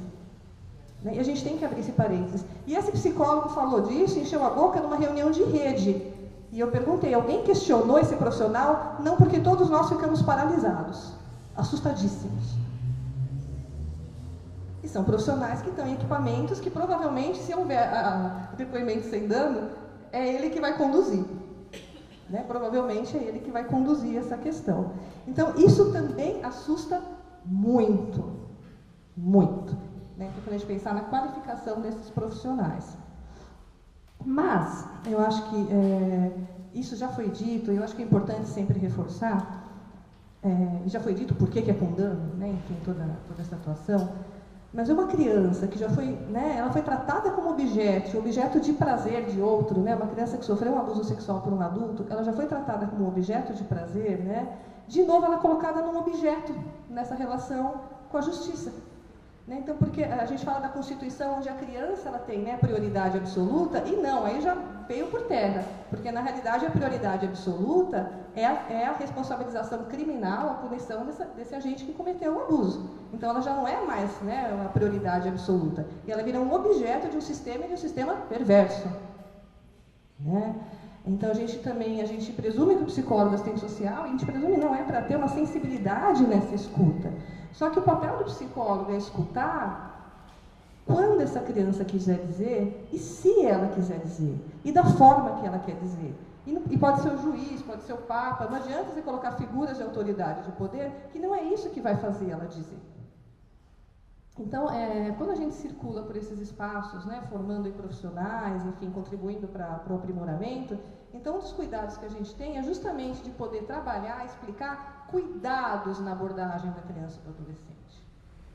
E a gente tem que abrir esse parênteses. E esse psicólogo falou disso, encheu a boca numa reunião de rede. E eu perguntei, alguém questionou esse profissional? Não, porque todos nós ficamos paralisados, assustadíssimos. E são profissionais que estão em equipamentos que provavelmente, se houver depoimento sem dano, é ele que vai conduzir. Né? Provavelmente é ele que vai conduzir essa questão. Então, isso também assusta muito. Muito. Né, quando a gente pensar na qualificação desses profissionais. Mas, eu acho que isso já foi dito, e eu acho que é importante sempre reforçar, já foi dito por que é com dano, né? Enfim, toda essa atuação. Mas uma criança que já foi, né, ela foi tratada como objeto de prazer de outro, né? Uma criança que sofreu um abuso sexual por um adulto, ela já foi tratada como objeto de prazer, né? De novo, ela é colocada num objeto nessa relação com a justiça. Né? Então, porque a gente fala da Constituição onde a criança ela tem, né, prioridade absoluta, e não, aí já veio por terra, porque na realidade a prioridade absoluta é a responsabilização criminal, a punição desse agente que cometeu o abuso. Então ela já não é mais, né, uma prioridade absoluta, e ela vira um objeto de um sistema e de um sistema perverso. Né? Então a gente presume que o psicólogo é assistente social, e a gente presume não é para ter uma sensibilidade nessa escuta. Só que o papel do psicólogo é escutar quando essa criança quiser dizer e se ela quiser dizer, e da forma que ela quer dizer. E pode ser o juiz, pode ser o papa, não adianta você colocar figuras de autoridade, de poder, que não é isso que vai fazer ela dizer. Então, quando a gente circula por esses espaços, né, formando profissionais, enfim, contribuindo para o aprimoramento, então um dos cuidados que a gente tem é justamente de poder trabalhar, explicar cuidados na abordagem da criança e do adolescente.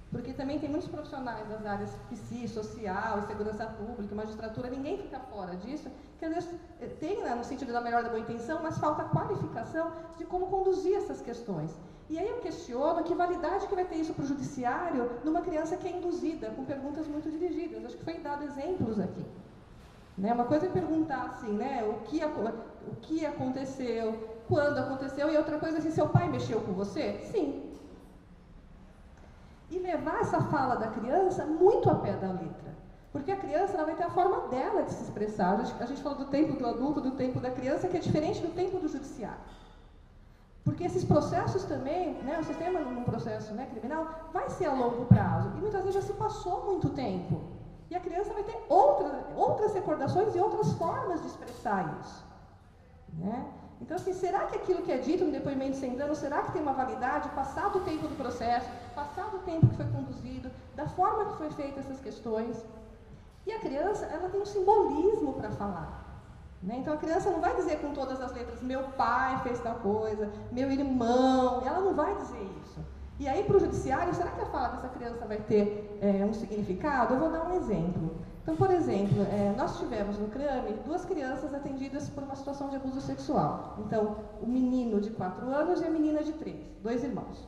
Porque também tem muitos profissionais das áreas psi, social, segurança pública, magistratura, ninguém fica fora disso, que às vezes tem, né, no sentido da melhor da boa intenção, mas falta qualificação de como conduzir essas questões. E aí eu questiono que validade que vai ter isso para o judiciário numa criança que é induzida, com perguntas muito dirigidas. Acho que foi dado exemplos aqui. Né? Uma coisa é perguntar assim, né, o que aconteceu, quando aconteceu, e outra coisa é assim, seu pai mexeu com você? Sim. E levar essa fala da criança muito a pé da letra. Porque a criança ela vai ter a forma dela de se expressar. A gente falou do tempo do adulto, do tempo da criança, que é diferente do tempo do judiciário. Porque esses processos também, né, o sistema num processo, né, criminal, vai ser a longo prazo. E muitas vezes já se passou muito tempo. E a criança vai ter outras recordações e outras formas de expressar isso. Né? Então, assim, será que aquilo que é dito no depoimento sem dano, será que tem uma validade, passado o tempo do processo, passado o tempo que foi conduzido, da forma que foi feita essas questões? E a criança, ela tem um simbolismo para falar. Né? Então, a criança não vai dizer com todas as letras, meu pai fez tal coisa, meu irmão, ela não vai dizer isso. E aí, para o judiciário, será que a fala dessa criança vai ter um significado? Eu vou dar um exemplo. Então, por exemplo, nós tivemos no CRAME 2 crianças atendidas por uma situação de abuso sexual. Então, o menino de 4 anos e a menina de 3, 2 irmãos.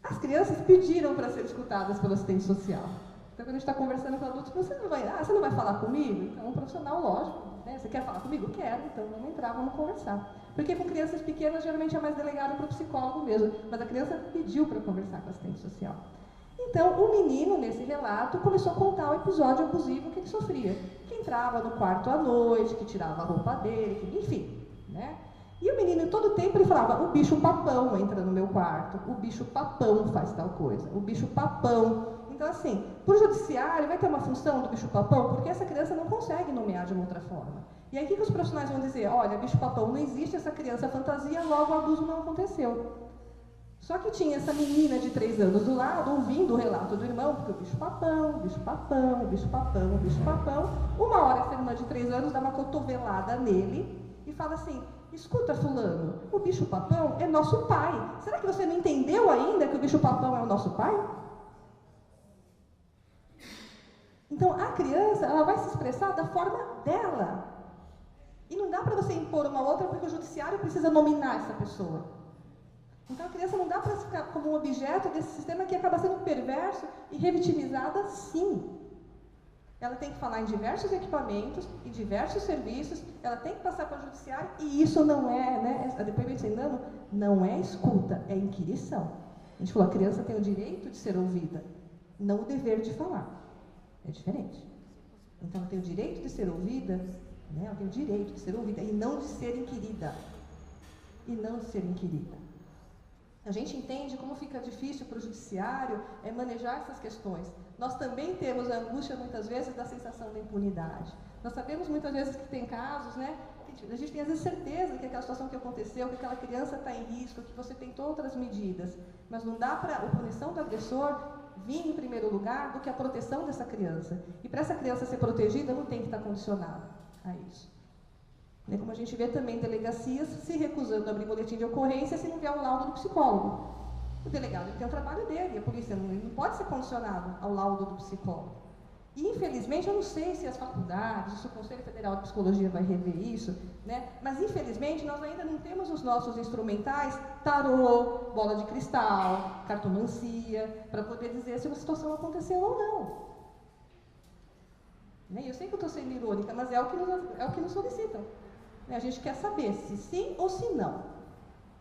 As crianças pediram para serem escutadas pelo assistente social. Então, quando a gente está conversando com adultos, você não vai falar comigo? Então, um profissional, lógico, né? Você quer falar comigo? Quero, então vamos entrar, vamos conversar. Porque com crianças pequenas, geralmente é mais delegado para o psicólogo mesmo, mas a criança pediu para conversar com o assistente social. Então, o menino, nesse relato, começou a contar o episódio abusivo que ele sofria. Que entrava no quarto à noite, que tirava a roupa dele, que, enfim, né? E o menino, todo tempo, ele falava, o bicho papão entra no meu quarto, o bicho papão faz tal coisa, o bicho papão. Então, assim, para o judiciário vai ter uma função do bicho papão, porque essa criança não consegue nomear de uma outra forma. E aí, o que os profissionais vão dizer? Olha, bicho papão não existe, essa criança fantasia, logo o abuso não aconteceu. Só que tinha essa menina de 3 anos do lado, ouvindo o relato do irmão, porque o bicho papão, o bicho papão, o bicho papão, o bicho papão. Uma hora essa irmã de 3 anos dá uma cotovelada nele e fala assim, escuta fulano, o bicho papão é nosso pai. Será que você não entendeu ainda que o bicho papão é o nosso pai? Então, a criança, ela vai se expressar da forma dela. E não dá para você impor uma outra, porque o judiciário precisa nominar essa pessoa. Então, a criança não dá para ficar como um objeto desse sistema que acaba sendo perverso e revitimizada, sim. Ela tem que falar em diversos equipamentos, em diversos serviços, ela tem que passar para o judiciário, e isso não é, né, a depoimento sem dano, não é escuta, é inquirição. A gente falou, a criança tem o direito de ser ouvida, não o dever de falar. É diferente. Então, ela tem o direito de ser ouvida, né? Ela tem o direito de ser ouvida e não de ser inquirida. E não de ser inquirida. A gente entende como fica difícil para o judiciário manejar essas questões. Nós também temos a angústia, muitas vezes, da sensação da impunidade. Nós sabemos, muitas vezes, que tem casos, né? A gente tem, às vezes, certeza que aquela situação que aconteceu, que aquela criança está em risco, que você tentou outras medidas. Mas não dá para a punição do agressor vir em primeiro lugar do que a proteção dessa criança. E para essa criança ser protegida, não tem que estar condicionada a isso. Né? Como a gente vê também delegacias se recusando a abrir boletim de ocorrência se não vier um laudo do psicólogo. O delegado tem o trabalho dele, a polícia não pode ser condicionado ao laudo do psicólogo. E, infelizmente, eu não sei se as faculdades, se o Conselho Federal de Psicologia vai rever isso, né? Mas, infelizmente, nós ainda não temos os nossos instrumentais, tarô, bola de cristal, cartomancia, para poder dizer se uma situação aconteceu ou não. Né? Eu sei que eu estou sendo irônica, mas é o que nos solicitam. Né? A gente quer saber se sim ou se não.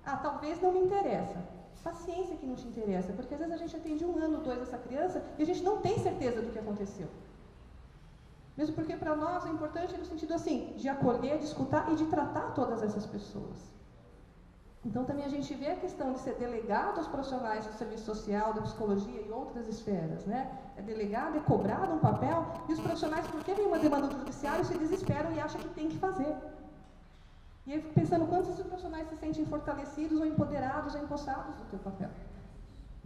Ah, talvez não me interessa. Paciência que não te interessa, porque às vezes a gente atende 1 ano, 2 essa criança e a gente não tem certeza do que aconteceu. Mesmo porque para nós é importante no sentido assim, de acolher, de escutar e de tratar todas essas pessoas. Então também a gente vê a questão de ser delegado aos profissionais do serviço social, da psicologia e outras esferas, né? É delegado, é cobrado um papel e os profissionais, porque vem uma demanda do judiciário, se desesperam e acham que tem que fazer. E eu fico pensando quantos esses profissionais se sentem fortalecidos ou empoderados ou empossados do teu papel.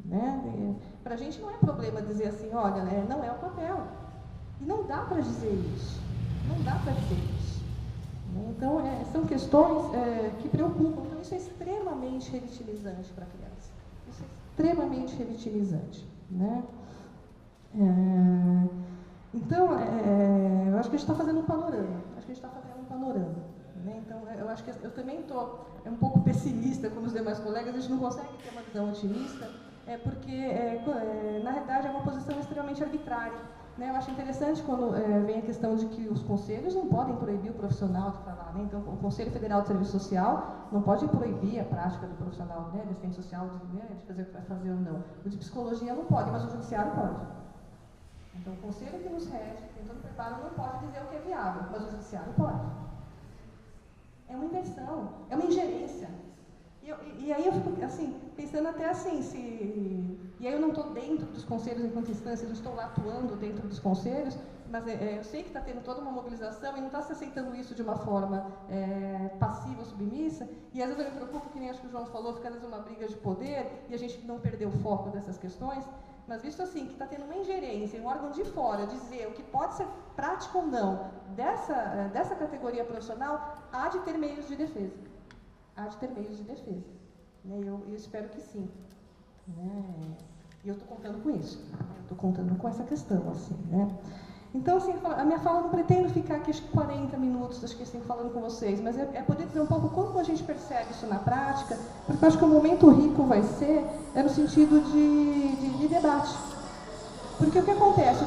Né? Para a gente não é problema dizer assim, olha, não é o papel. E não dá para dizer isso. Não dá para dizer isso. Né? Então, são questões que preocupam. Então, isso é extremamente revitimizante para a criança. Isso é extremamente revitimizante. Né? Então, eu acho que a gente está fazendo um panorama. Né? Então, eu acho que eu também estou um pouco pessimista como os demais colegas, a gente não consegue ter uma visão otimista, porque, na realidade, é uma posição extremamente arbitrária. Né? Eu acho interessante quando vem a questão de que os conselhos não podem proibir o profissional de falar. Né? Então, o Conselho Federal de Serviço Social não pode proibir a prática do profissional, né, de assistente social de fazer o que vai fazer ou não. O de psicologia não pode, mas o judiciário pode. Então, o conselho que nos rege, tem todo o preparo, não pode dizer o que é viável, mas o judiciário pode. É uma inversão, é uma ingerência. E aí eu fico assim, pensando até assim, e aí eu não estou dentro dos conselhos enquanto instância, não estou lá atuando dentro dos conselhos, mas eu sei que está tendo toda uma mobilização e não está se aceitando isso de uma forma passiva ou submissa, e às vezes eu me preocupo, que nem acho que o João falou, fica às vezes uma briga de poder, e a gente não perdeu o foco dessas questões, mas visto assim, que está tendo uma ingerência, um órgão de fora, dizer o que pode ser prático ou não dessa categoria profissional, há de ter meios de defesa. Há de ter meios de defesa. Né? Eu espero que sim. Né? E eu estou contando com isso. Eu estou contando com essa questão. Assim, né? Então, assim, a minha fala não pretendo ficar aqui acho que 40 minutos, acho que assim, falando com vocês, mas é poder dizer um pouco como a gente percebe isso na prática, porque eu acho que o momento rico vai ser no sentido de debate. Porque o que acontece?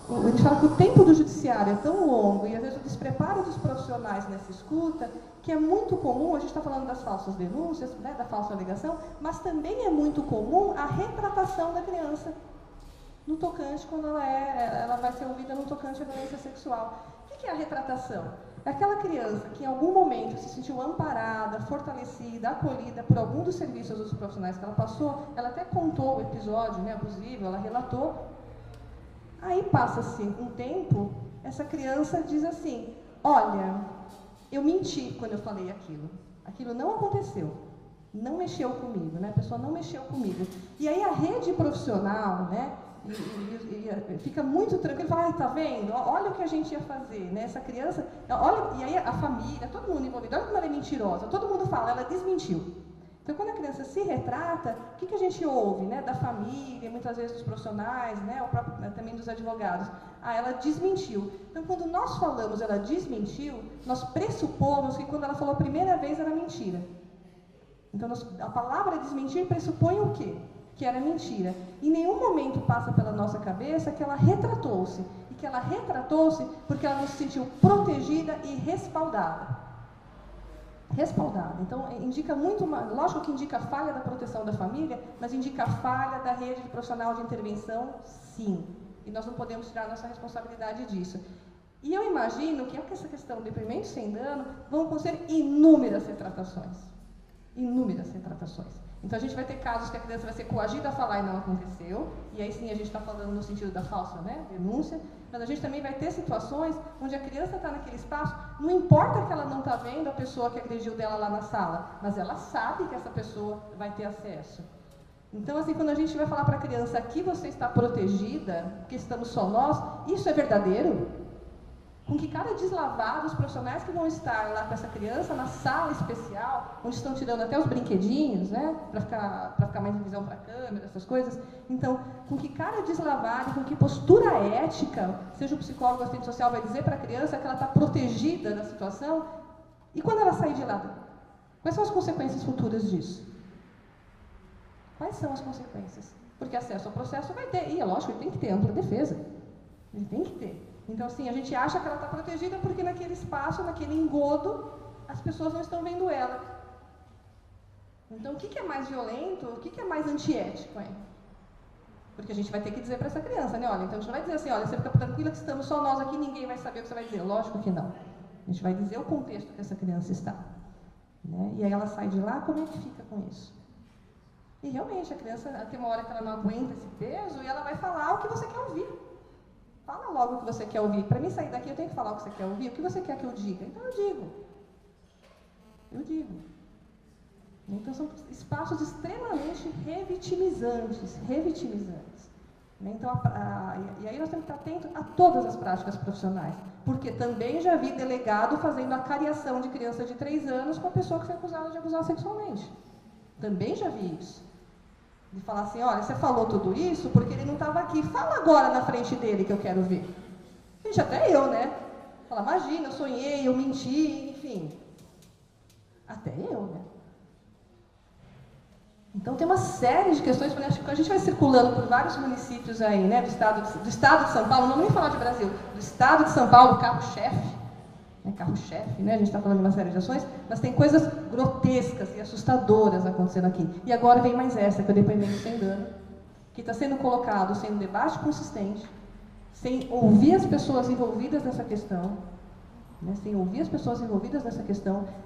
A gente fala que o tempo do judiciário é tão longo e às vezes o despreparo dos profissionais nessa escuta, que é muito comum, a gente está falando das falsas denúncias, né, da falsa alegação, mas também é muito comum a retratação da criança no tocante, quando ela vai ser ouvida no tocante à violência sexual. O que é a retratação? É aquela criança que em algum momento se sentiu amparada, fortalecida, acolhida por algum dos serviços dos profissionais que ela passou, ela até contou o episódio, né, abusivo, ela relatou. Aí passa-se um tempo, essa criança diz assim, olha, eu menti quando eu falei aquilo. Aquilo não aconteceu. Não mexeu comigo, né? A pessoa não mexeu comigo. E aí a rede profissional, né? E fica muito tranquilo, fala, tá vendo? Olha o que a gente ia fazer, né? Essa criança, olha, e aí a família, todo mundo envolvido, olha como ela é mentirosa, todo mundo fala, ela desmentiu. Então, quando a criança se retrata, o que a gente ouve, né? Da família, muitas vezes dos profissionais, né? O próprio, também dos advogados. Ah, ela desmentiu. Então, quando nós falamos ela desmentiu, nós pressupomos que quando ela falou a primeira vez era mentira. Então, a palavra desmentir pressupõe o quê? Que era mentira. Em nenhum momento passa pela nossa cabeça que ela retratou-se. E que ela retratou-se porque ela não se sentiu protegida e respaldada. Respaldada. Então, indica muito, lógico que indica a falha da proteção da família, mas indica a falha da rede de profissional de intervenção, sim. E nós não podemos tirar a nossa responsabilidade disso. E eu imagino que essa questão do depoimento sem dano vão acontecer inúmeras retratações. Inúmeras retratações. Então, a gente vai ter casos que a criança vai ser coagida a falar e não aconteceu, e aí sim a gente está falando no sentido da falsa, né, denúncia, mas a gente também vai ter situações onde a criança está naquele espaço, não importa que ela não está vendo a pessoa que agrediu dela lá na sala, mas ela sabe que essa pessoa vai ter acesso. Então, assim, quando a gente vai falar para a criança, aqui você está protegida, porque estamos só nós, isso é verdadeiro? Com que cara deslavada os profissionais que vão estar lá com essa criança na sala especial, onde estão tirando até os brinquedinhos, né, para ficar mais em visão para a câmera, essas coisas. Então, com que cara deslavada, com que postura ética, seja o psicólogo ou assistente social vai dizer para a criança que ela está protegida da situação, e quando ela sair de lá, quais são as consequências futuras disso? Quais são as consequências? Porque acesso ao processo vai ter, e é lógico, ele tem que ter ampla defesa, ele tem que ter. Então, assim, a gente acha que ela está protegida porque naquele espaço, naquele engodo, as pessoas não estão vendo ela. Então, o que é mais violento, o que é mais antiético, hein? Porque a gente vai ter que dizer para essa criança, né? Olha, então a gente não vai dizer assim, olha, você fica tranquila que estamos só nós aqui, ninguém vai saber o que você vai dizer. Lógico que não. A gente vai dizer o contexto que essa criança está. Né? E aí ela sai de lá, como é que fica com isso? E realmente, a criança tem uma hora que ela não aguenta esse peso e ela vai falar o que você quer ouvir. Fala logo o que você quer ouvir. Para mim sair daqui, eu tenho que falar o que você quer ouvir. O que você quer que eu diga? Então eu digo. Eu digo. Então são espaços extremamente revitimizantes. Então, e aí nós temos que estar atentos a todas as práticas profissionais. Porque também já vi delegado fazendo a cariação de criança de 3 anos com a pessoa que foi acusada de abusar sexualmente. Também já vi isso. De falar assim, olha, você falou tudo isso porque ele não estava aqui. Fala agora na frente dele que eu quero ver. Gente, até eu, né? Fala, imagina, eu sonhei, eu menti, enfim. Até eu, né? Então tem uma série de questões, a gente vai circulando por vários municípios aí, né? Do estado de São Paulo, não vamos nem falar de Brasil, do estado de São Paulo, carro-chefe, né? A gente está falando de uma série de ações, mas tem coisas grotescas e assustadoras acontecendo aqui. E agora vem mais essa, que é o depoimento sem dano, que está sendo colocado sem um debate consistente, sem ouvir as pessoas envolvidas nessa questão, né?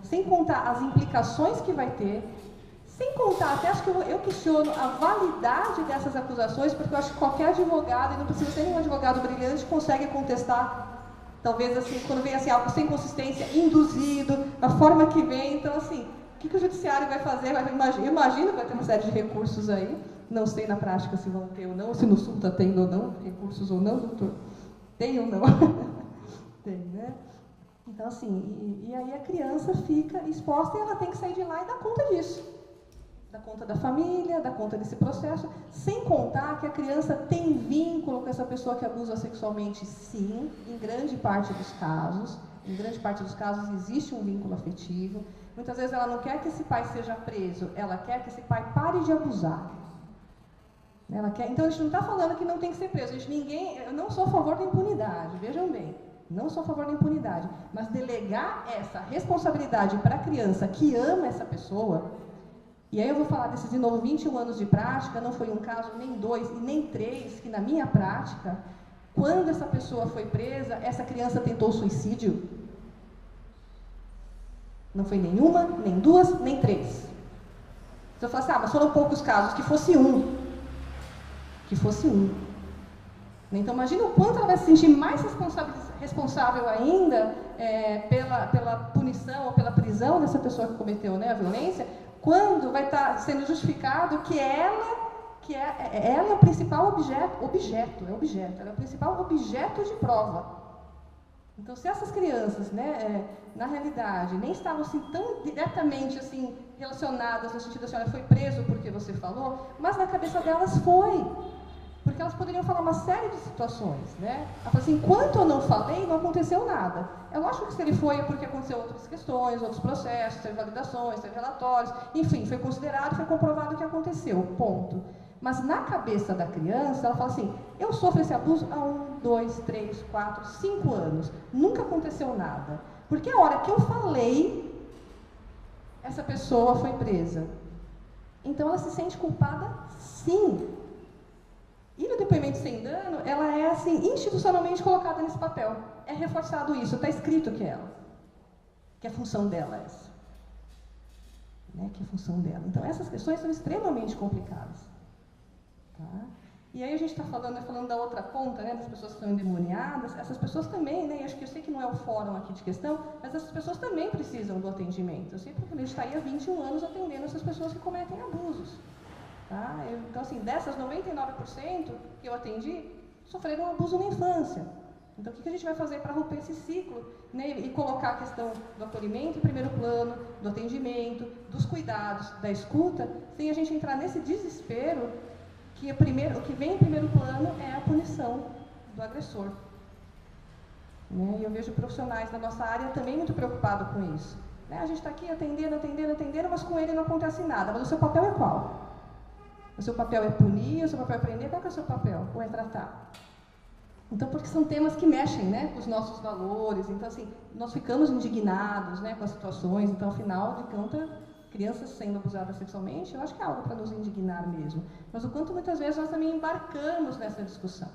Sem contar as implicações que vai ter, sem contar, até acho que eu questiono a validade dessas acusações, porque eu acho que qualquer advogado, e não precisa ser nenhum advogado brilhante, consegue contestar. Talvez, assim, quando vem assim, algo sem consistência, induzido, a forma que vem. Então, assim, o que o judiciário vai fazer? Eu imagino que vai ter uma série de recursos aí. Não sei na prática se vão ter ou não, se no Sul está tendo ou não, recursos ou não, doutor. Tem ou não? Tem, né? Então, assim, e aí a criança fica exposta e ela tem que sair de lá e dar conta disso. Dar conta da família, dar conta desse processo, sem contar que a criança tem vínculo com essa pessoa que abusa sexualmente, sim, em grande parte dos casos existe um vínculo afetivo. Muitas vezes ela não quer que esse pai seja preso, ela quer que esse pai pare de abusar. Então a gente não está falando que não tem que ser preso, eu não sou a favor da impunidade, vejam bem, não sou a favor da impunidade, mas delegar essa responsabilidade para a criança que ama essa pessoa. E aí eu vou falar desses, de novo, 21 anos de prática, não foi um caso, nem 2 e nem 3, que na minha prática, quando essa pessoa foi presa, essa criança tentou suicídio. Não foi nenhuma, nem 2, nem 3. Você fala assim, mas foram poucos casos, que fosse um. Então imagina o quanto ela vai se sentir mais responsável ainda pela punição ou pela prisão dessa pessoa que cometeu, né, a violência, quando vai estar sendo justificado que ela é o principal ela é o principal objeto de prova. Então, se essas crianças, né, na realidade, nem estavam assim, tão diretamente assim, relacionadas, no sentido assim, olha, foi preso porque você falou, mas na cabeça delas foi. Porque elas poderiam falar uma série de situações, né? Ela fala assim, enquanto eu não falei, não aconteceu nada. É lógico que se ele foi é porque aconteceu outras questões, outros processos, teve validações, teve relatórios, enfim, foi considerado, foi comprovado o que aconteceu, ponto. Mas na cabeça da criança, ela fala assim, eu sofro esse abuso há 1, 2, 3, 4, 5 anos, nunca aconteceu nada. Porque a hora que eu falei, essa pessoa foi presa. Então ela se sente culpada, sim. E no depoimento sem dano, ela é assim, institucionalmente colocada nesse papel. É reforçado isso, está escrito que é ela. Que a função dela é essa. Né? Que a função dela. Então essas questões são extremamente complicadas. Tá? E aí a gente está falando da outra ponta, né, das pessoas que estão endemoniadas. Essas pessoas também, né, acho que eu sei que não é o fórum aqui de questão, mas essas pessoas também precisam do atendimento. Eu sei porque a gente está aí há 21 anos atendendo essas pessoas que cometem abusos. Tá? Então, assim, dessas 99% que eu atendi, sofreram abuso na infância. Então, o que a gente vai fazer para romper esse ciclo, né, e colocar a questão do acolhimento em primeiro plano, do atendimento, dos cuidados, da escuta, sem a gente entrar nesse desespero que o que vem em primeiro plano é a punição do agressor. Né? E eu vejo profissionais da nossa área também muito preocupados com isso. Né? A gente está aqui atendendo, mas com ele não acontece nada. Mas o seu papel é qual? O seu papel é punir, o seu papel é prender, qual que é o seu papel? Ou é tratar? Então, porque são temas que mexem, né, com os nossos valores. Então, assim, nós ficamos indignados, né, com as situações. Então, afinal de contas, crianças sendo abusadas sexualmente, eu acho que é algo para nos indignar mesmo. Mas o quanto muitas vezes nós também embarcamos nessa discussão.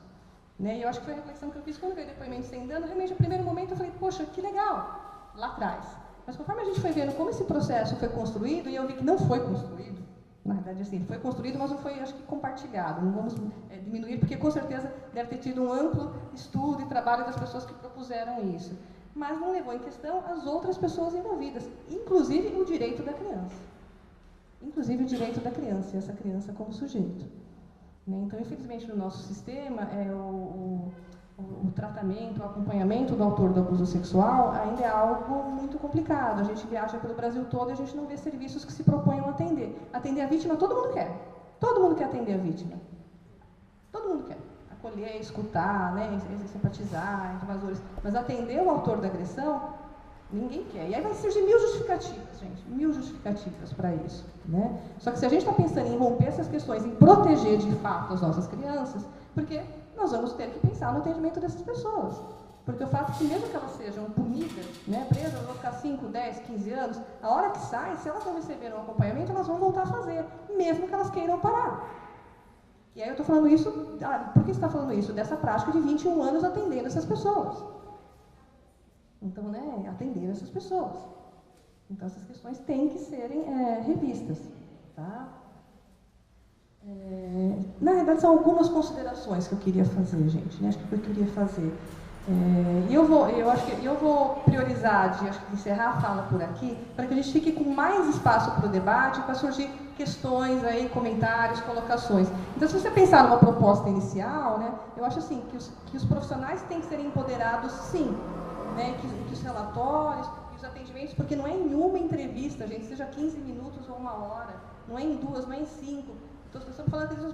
Né? E eu acho que foi a reflexão que eu fiz quando eu vi o depoimento sem dano. Realmente, no primeiro momento, eu falei, poxa, que legal, lá atrás. Mas conforme a gente foi vendo como esse processo foi construído, e eu vi que não foi construído, na verdade, assim, foi construído, mas não foi, acho que, compartilhado. Não vamos diminuir, porque, com certeza, deve ter tido um amplo estudo e trabalho das pessoas que propuseram isso. Mas não levou em questão as outras pessoas envolvidas, inclusive o direito da criança. Inclusive o direito da criança, e essa criança como sujeito. Né? Então, infelizmente, no nosso sistema, o tratamento, o acompanhamento do autor do abuso sexual ainda é algo muito complicado. A gente viaja pelo Brasil todo e a gente não vê serviços que se proponham a atender. Atender a vítima, todo mundo quer. Todo mundo quer atender a vítima. Todo mundo quer. Acolher, escutar, né, simpatizar, invasores. Mas atender o autor da agressão, ninguém quer. E aí vai surgir 1000 justificativas, gente. 1000 justificativas para isso. Né? Só que se a gente está pensando em romper essas questões, em proteger de fato as nossas crianças, porque nós vamos ter que pensar no atendimento dessas pessoas. Porque o fato é que mesmo que elas sejam punidas, né, presas, vão ficar 5, 10, 15 anos, a hora que saem, se elas não receberam um acompanhamento, elas vão voltar a fazer, mesmo que elas queiram parar. E aí eu estou falando isso, por que você está falando isso? Dessa prática de 21 anos atendendo essas pessoas. Então, né, atendendo essas pessoas. Então, essas questões têm que serem revistas. Tá? Na verdade, são algumas considerações que eu queria fazer, gente. Né? Acho que eu queria fazer. E eu acho que eu vou priorizar de encerrar a fala por aqui, para que a gente fique com mais espaço para o debate, para surgir questões aí, comentários, colocações. Então, se você pensar numa proposta inicial, né, eu acho assim que os profissionais têm que ser empoderados, sim, né, que os relatórios, que os atendimentos, porque não é em uma entrevista, gente, seja 15 minutos ou 1 hora, não é em 2, não é em 5. Então, as pessoas falando que eles